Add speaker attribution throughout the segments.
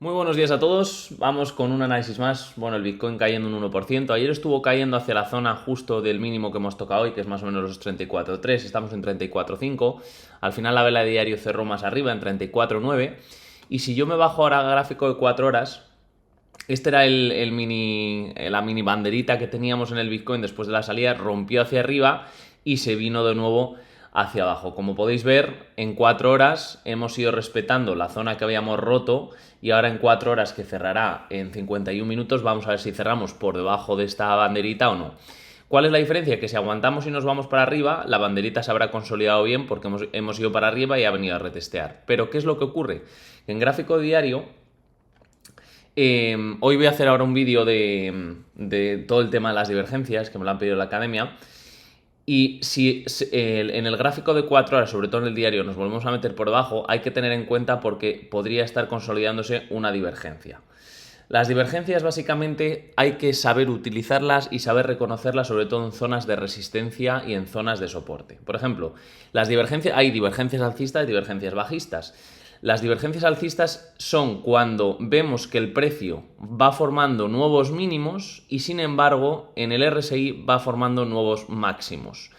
Speaker 1: Muy buenos días a todos, vamos con un análisis más. Bueno, el Bitcoin cayendo un 1%, ayer estuvo cayendo hacia la zona justo del mínimo que hemos tocado hoy, que es más o menos los 34.3, estamos en 34.5, al final la vela de diario cerró más arriba en 34.9, y si yo me bajo ahora al gráfico de 4 horas, este era la mini banderita que teníamos en el Bitcoin después de la salida, rompió hacia arriba y se vino de nuevo hacia abajo. Como podéis ver, en 4 horas hemos ido respetando la zona que habíamos roto y ahora en 4 horas, que cerrará en 51 minutos, vamos a ver si cerramos por debajo de esta banderita o no. ¿Cuál es la diferencia? Que si aguantamos y nos vamos para arriba, la banderita se habrá consolidado bien porque hemos ido para arriba y ha venido a retestear. Pero ¿qué es lo que ocurre? Que en gráfico diario, hoy voy a hacer ahora un vídeo de todo el tema de las divergencias, que me lo han pedido en la academia. Y si en el gráfico de 4 horas, sobre todo en el diario, nos volvemos a meter por debajo, hay que tener en cuenta porque podría estar consolidándose una divergencia. Las divergencias básicamente hay que saber utilizarlas y saber reconocerlas, sobre todo en zonas de resistencia y en zonas de soporte. Por ejemplo, hay divergencias alcistas y divergencias bajistas. Las divergencias alcistas son cuando vemos que el precio va formando nuevos mínimos y sin embargo en el RSI va formando nuevos máximos.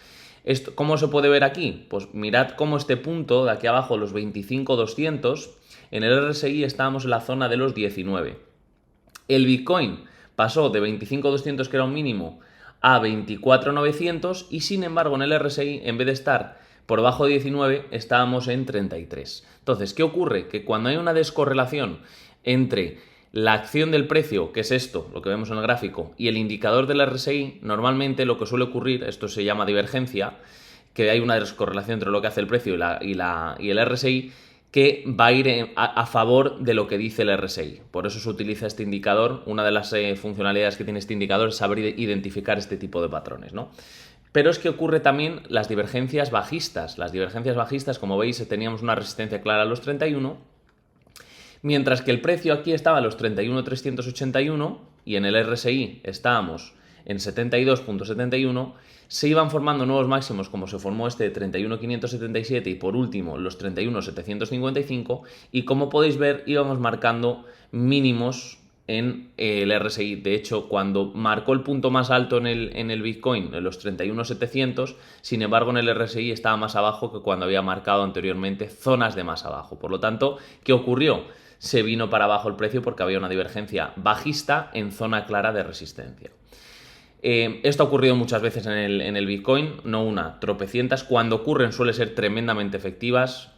Speaker 1: ¿Cómo se puede ver aquí? Pues mirad cómo este punto de aquí abajo, los 25.200, en el RSI estábamos en la zona de los 19. El Bitcoin pasó de 25.200, que era un mínimo, a 24.900 y sin embargo en el RSI, en vez de estar por debajo de 19, estábamos en 33. Entonces, ¿qué ocurre? Que cuando hay una descorrelación entre la acción del precio, que es esto, lo que vemos en el gráfico, y el indicador del RSI, normalmente lo que suele ocurrir, esto se llama divergencia, que hay una descorrelación entre lo que hace el precio y el RSI, que va a ir a favor de lo que dice el RSI. Por eso se utiliza este indicador. Una de las funcionalidades que tiene este indicador es saber identificar este tipo de patrones, ¿no? Pero es que ocurre también las divergencias bajistas. Las divergencias bajistas, como veis, teníamos una resistencia clara a los 31, mientras que el precio aquí estaba a los 31.381 y en el RSI estábamos en 72.71, se iban formando nuevos máximos, como se formó este de 31.577 y por último los 31.755, y como podéis ver íbamos marcando mínimos en el RSI. De hecho, cuando marcó el punto más alto en el Bitcoin, en los 31.700, sin embargo en el RSI estaba más abajo que cuando había marcado anteriormente zonas de más abajo. Por lo tanto, ¿qué ocurrió? Se vino para abajo el precio porque había una divergencia bajista en zona clara de resistencia. Esto ha ocurrido muchas veces en el Bitcoin, no una, tropecientas. Cuando ocurren suelen ser tremendamente efectivas.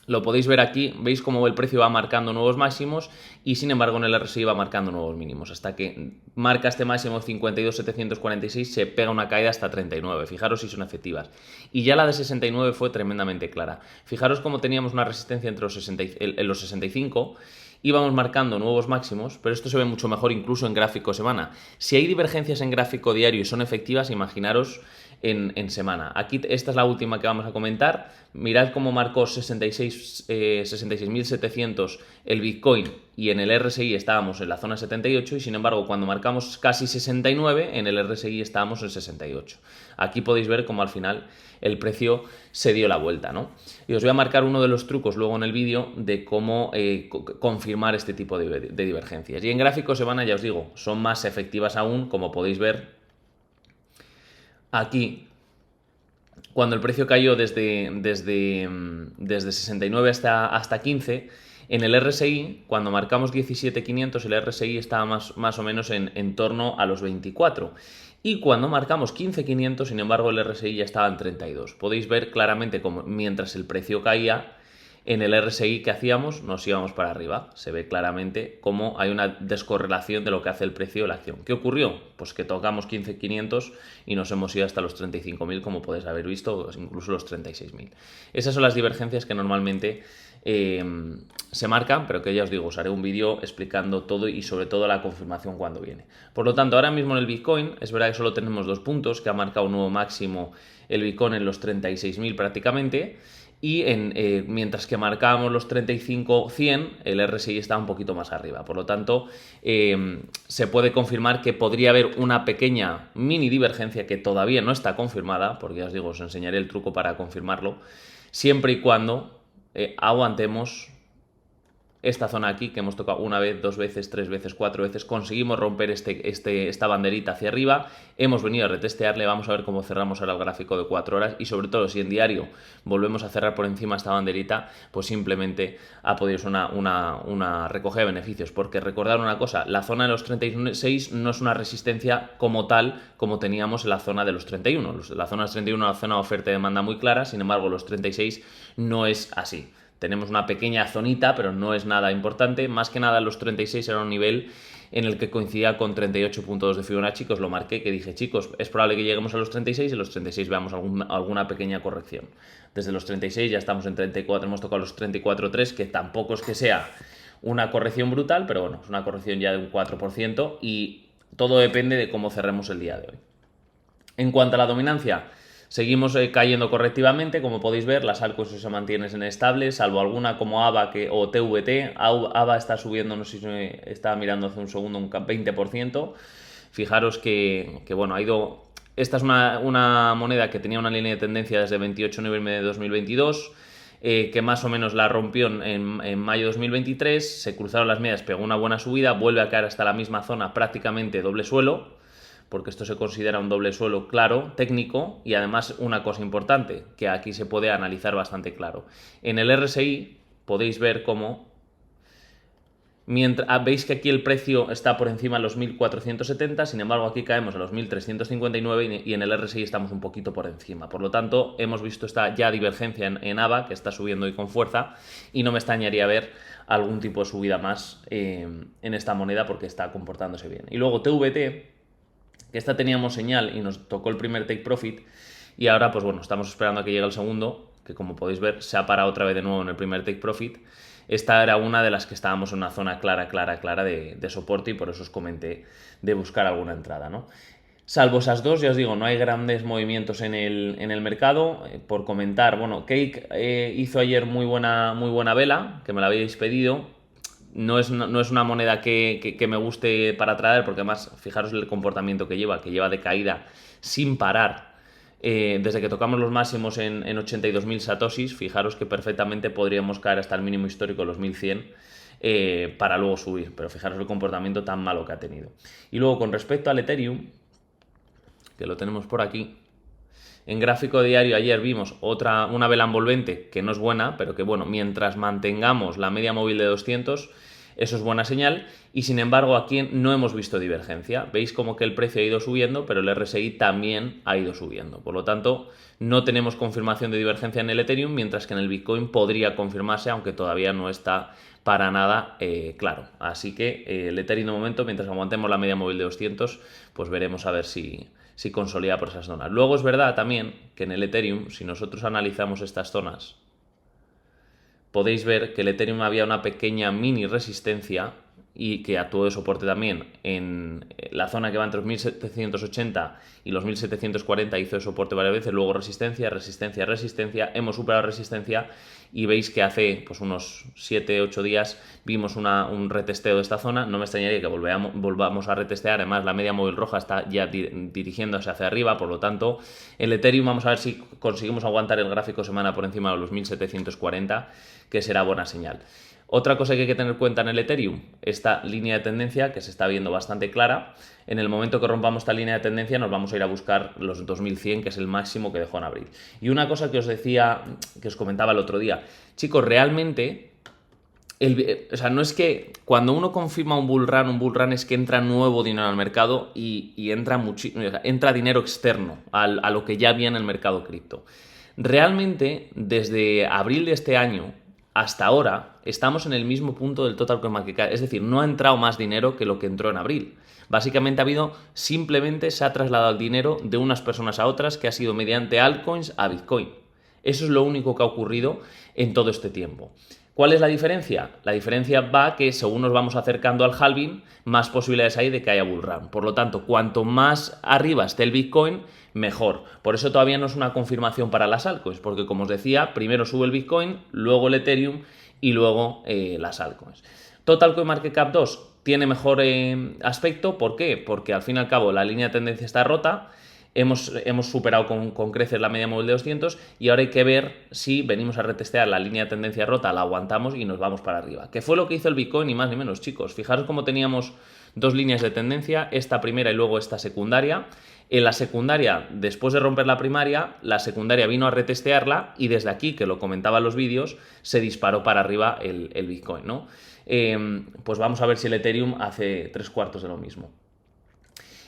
Speaker 1: Lo podéis ver aquí, veis cómo el precio va marcando nuevos máximos y sin embargo en el RSI va marcando nuevos mínimos. Hasta que marca este máximo 52.746 se pega una caída hasta 39. Fijaros si son efectivas. Y ya la de 69 fue tremendamente clara. Fijaros cómo teníamos una resistencia entre los 65, íbamos marcando nuevos máximos, pero esto se ve mucho mejor incluso en gráfico semana. Si hay divergencias en gráfico diario y son efectivas, imaginaros en semana. Aquí esta es la última que vamos a comentar. Mirad cómo marcó 66.700 el Bitcoin y en el RSI estábamos en la zona 78 y sin embargo cuando marcamos casi 69 en el RSI estábamos en 68. Aquí podéis ver cómo al final el precio se dio la vuelta, ¿no? Y os voy a marcar uno de los trucos luego en el vídeo de cómo confirmar este tipo de divergencias. Y en gráfico semana, ya os digo, son más efectivas aún, como podéis ver aquí. Cuando el precio cayó desde 69 hasta 15, en el RSI, cuando marcamos 17.500, el RSI estaba más o menos en torno a los 24. Y cuando marcamos 15.500, sin embargo, el RSI ya estaba en 32. Podéis ver claramente cómo mientras el precio caía, en el RSI que hacíamos nos íbamos para arriba. Se ve claramente cómo hay una descorrelación de lo que hace el precio de la acción. ¿Qué ocurrió? Pues que tocamos 15.500 y nos hemos ido hasta los 35.000, como podéis haber visto, incluso los 36.000. Esas son las divergencias que normalmente se marcan, pero que ya os digo, os haré un vídeo explicando todo y sobre todo la confirmación cuando viene. Por lo tanto, ahora mismo en el Bitcoin, es verdad que solo tenemos 2 puntos, que ha marcado un nuevo máximo el Bitcoin en los 36.000 prácticamente, y mientras que marcábamos los 35.100, el RSI está un poquito más arriba. Por lo tanto, se puede confirmar que podría haber una pequeña mini divergencia que todavía no está confirmada, porque ya os digo, os enseñaré el truco para confirmarlo, siempre y cuando aguantemos esta zona aquí, que hemos tocado una vez, dos veces, tres veces, cuatro veces, conseguimos romper esta banderita hacia arriba, hemos venido a retestearle, vamos a ver cómo cerramos ahora el gráfico de 4 horas y sobre todo si en diario volvemos a cerrar por encima esta banderita, pues simplemente ha podido ser una recogida de beneficios, porque recordar una cosa, la zona de los 36 no es una resistencia como tal como teníamos en la zona de los 31, la zona de los 31 es una zona de oferta y demanda muy clara, sin embargo los 36 no es así. Tenemos una pequeña zonita, pero no es nada importante. Más que nada los 36 era un nivel en el que coincidía con 38.2 de Fibonacci, que os lo marqué, que dije, chicos, es probable que lleguemos a los 36 y en los 36 veamos alguna pequeña corrección. Desde los 36 ya estamos en 34, hemos tocado los 34.3, que tampoco es que sea una corrección brutal, pero bueno, es una corrección ya de un 4% y todo depende de cómo cerremos el día de hoy. En cuanto a la dominancia, seguimos cayendo correctivamente, como podéis ver, las altcoins se mantienen estables, salvo alguna como AVA o TVT. AVA está subiendo, no sé si estaba mirando hace un segundo, un 20%. Fijaros que bueno, ha ido... Esta es una moneda que tenía una línea de tendencia desde 28 de noviembre de 2022, que más o menos la rompió en mayo de 2023, se cruzaron las medias, pegó una buena subida, vuelve a caer hasta la misma zona, prácticamente doble suelo, porque esto se considera un doble suelo claro, técnico, y además una cosa importante, que aquí se puede analizar bastante claro. En el RSI podéis ver cómo, veis que aquí el precio está por encima de los 1470, sin embargo aquí caemos a los 1359 y en el RSI estamos un poquito por encima. Por lo tanto, hemos visto esta ya divergencia en AVA, que está subiendo hoy con fuerza, y no me extrañaría ver algún tipo de subida más en esta moneda porque está comportándose bien. Y luego TVT, que esta teníamos señal y nos tocó el primer take profit y ahora pues bueno, estamos esperando a que llegue el segundo, que como podéis ver se ha parado otra vez de nuevo en el primer take profit. Esta era una de las que estábamos en una zona clara de soporte y por eso os comenté de buscar alguna entrada, ¿no? Salvo esas dos, ya os digo, no hay grandes movimientos en el mercado. Por comentar, bueno, Cake hizo ayer muy buena vela, que me la habéis pedido. No es una moneda que me guste para traer, porque además, fijaros el comportamiento que lleva de caída sin parar. Desde que tocamos los máximos en 82.000 satoshis, fijaros que perfectamente podríamos caer hasta el mínimo histórico de los 1.100 para luego subir, pero fijaros el comportamiento tan malo que ha tenido. Y luego con respecto al Ethereum, que lo tenemos por aquí, en gráfico diario ayer vimos una vela envolvente que no es buena, pero que bueno, mientras mantengamos la media móvil de 200, eso es buena señal, y sin embargo aquí no hemos visto divergencia. Veis como que el precio ha ido subiendo, pero el RSI también ha ido subiendo. Por lo tanto, no tenemos confirmación de divergencia en el Ethereum, mientras que en el Bitcoin podría confirmarse, aunque todavía no está para nada claro. Así que el Ethereum de momento, mientras aguantemos la media móvil de 200, pues veremos a ver si consolida por esas zonas. Luego es verdad también que en el Ethereum, si nosotros analizamos estas zonas, podéis ver que el Ethereum había una pequeña mini resistencia y que actuó de soporte también en la zona que va entre los 1780 y los 1740, hizo de soporte varias veces, luego resistencia, hemos superado resistencia y veis que hace pues unos 7-8 días vimos un retesteo de esta zona. No me extrañaría que volvamos a retestear, además la media móvil roja está ya dirigiéndose hacia arriba, por lo tanto el Ethereum vamos a ver si conseguimos aguantar el gráfico semana por encima de los 1740, que será buena señal. Otra cosa que hay que tener en cuenta en el Ethereum, esta línea de tendencia que se está viendo bastante clara. En el momento que rompamos esta línea de tendencia nos vamos a ir a buscar los 2100, que es el máximo que dejó en abril. Y una cosa que os decía, que os comentaba el otro día, chicos, realmente, o sea, no es que cuando uno confirma un bull run es que entra nuevo dinero al mercado y entra dinero externo a lo que ya había en el mercado cripto. Realmente, desde abril de este año hasta ahora estamos en el mismo punto del total coin market cap, es decir, no ha entrado más dinero que lo que entró en abril. Básicamente simplemente se ha trasladado el dinero de unas personas a otras, que ha sido mediante altcoins a Bitcoin. Eso es lo único que ha ocurrido en todo este tiempo. ¿Cuál es la diferencia? La diferencia va que según nos vamos acercando al halving, más posibilidades hay de que haya bull run. Por lo tanto, cuanto más arriba esté el Bitcoin, mejor. Por eso todavía no es una confirmación para las altcoins, porque como os decía, primero sube el Bitcoin, luego el Ethereum y luego las altcoins. Total Coin Market Cap 2 tiene mejor aspecto. ¿Por qué? Porque al fin y al cabo la línea de tendencia está rota. hemos superado con creces la media móvil de 200 y ahora hay que ver si venimos a retestear la línea de tendencia rota, la aguantamos y nos vamos para arriba. Que fue lo que hizo el Bitcoin, ni más ni menos, chicos. Fijaros cómo teníamos dos líneas de tendencia, esta primera y luego esta secundaria. En la secundaria, después de romper la primaria, la secundaria vino a retestearla y desde aquí, que lo comentaba en los vídeos, se disparó para arriba el Bitcoin, ¿no? Pues vamos a ver si el Ethereum hace 3/4 de lo mismo.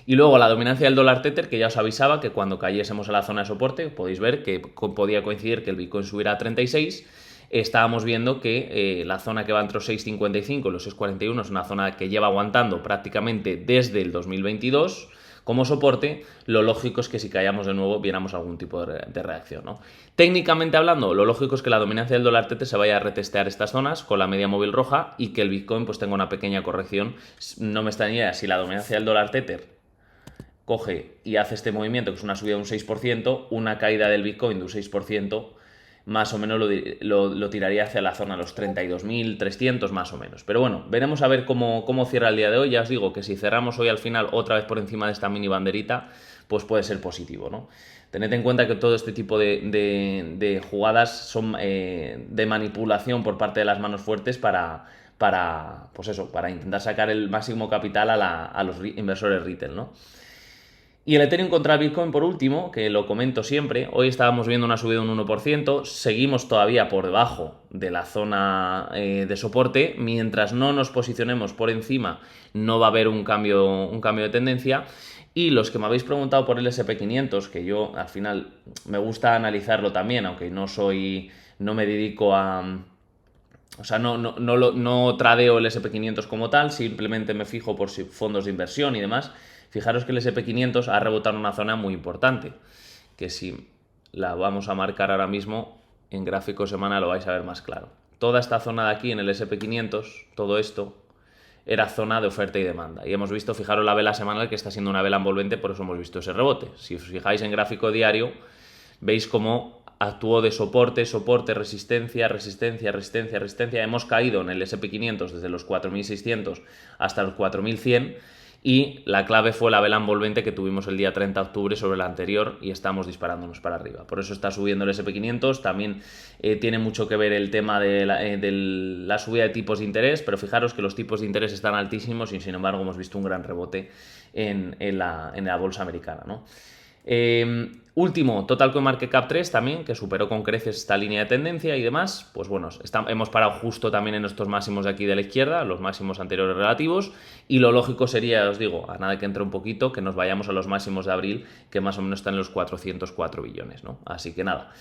Speaker 1: Y luego la dominancia del dólar Tether, que ya os avisaba que cuando cayésemos a la zona de soporte, podéis ver que podía coincidir que el Bitcoin subiera a 36. Estábamos viendo que la zona que va entre los 6.55 y los 6.41 es una zona que lleva aguantando prácticamente desde el 2022 como soporte. Lo lógico es que si caíamos de nuevo viéramos algún tipo de reacción, ¿no? Técnicamente hablando, lo lógico es que la dominancia del dólar Tether se vaya a retestear estas zonas con la media móvil roja y que el Bitcoin pues tenga una pequeña corrección. No me extrañaría si la dominancia del dólar Tether coge y hace este movimiento, que es una subida de un 6%, una caída del Bitcoin de un 6%, más o menos lo tiraría hacia la zona de los 32.300 más o menos. Pero bueno, veremos a ver cómo cierra el día de hoy. Ya os digo que si cerramos hoy al final otra vez por encima de esta mini banderita, pues puede ser positivo, ¿no? Tened en cuenta que todo este tipo de jugadas son de manipulación por parte de las manos fuertes pues eso, para intentar sacar el máximo capital a los inversores retail, ¿no? Y el Ethereum contra el Bitcoin, por último, que lo comento siempre, hoy estábamos viendo una subida de un 1%, seguimos todavía por debajo de la zona de soporte, mientras no nos posicionemos por encima no va a haber un cambio de tendencia. Y los que me habéis preguntado por el SP500, que yo al final me gusta analizarlo también, aunque no me dedico a... O sea, no tradeo el SP500 como tal, simplemente me fijo por fondos de inversión y demás. Fijaros que el SP500 ha rebotado en una zona muy importante, que si la vamos a marcar ahora mismo en gráfico semanal lo vais a ver más claro. Toda esta zona de aquí en el SP500, todo esto, era zona de oferta y demanda. Y hemos visto, fijaros la vela semanal que está siendo una vela envolvente, por eso hemos visto ese rebote. Si os fijáis en gráfico diario, veis cómo actuó de soporte, resistencia, resistencia, resistencia, resistencia. Hemos caído en el SP500 desde los 4.600 hasta los 4.100 y la clave fue la vela envolvente que tuvimos el día 30 de octubre sobre la anterior y estamos disparándonos para arriba. Por eso está subiendo el SP500. También tiene mucho que ver el tema de la subida de tipos de interés, pero fijaros que los tipos de interés están altísimos y sin embargo hemos visto un gran rebote en la bolsa americana, ¿no? Último, Total Coin Market Cap 3 también, que superó con creces esta línea de tendencia y demás. Pues bueno, hemos parado justo también en estos máximos de aquí de la izquierda, los máximos anteriores relativos, y lo lógico sería, os digo, a nada que entre un poquito, que nos vayamos a los máximos de abril, que más o menos están en los 404 billones, ¿no? Así que nada.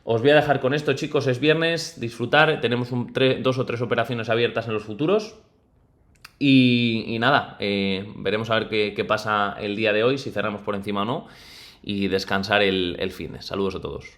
Speaker 1: Os voy a dejar con esto, chicos, es viernes, disfrutar, tenemos 2 o 3 operaciones abiertas en los futuros. Y nada, veremos a ver qué pasa el día de hoy, si cerramos por encima o no, y descansar el fin. Saludos a todos.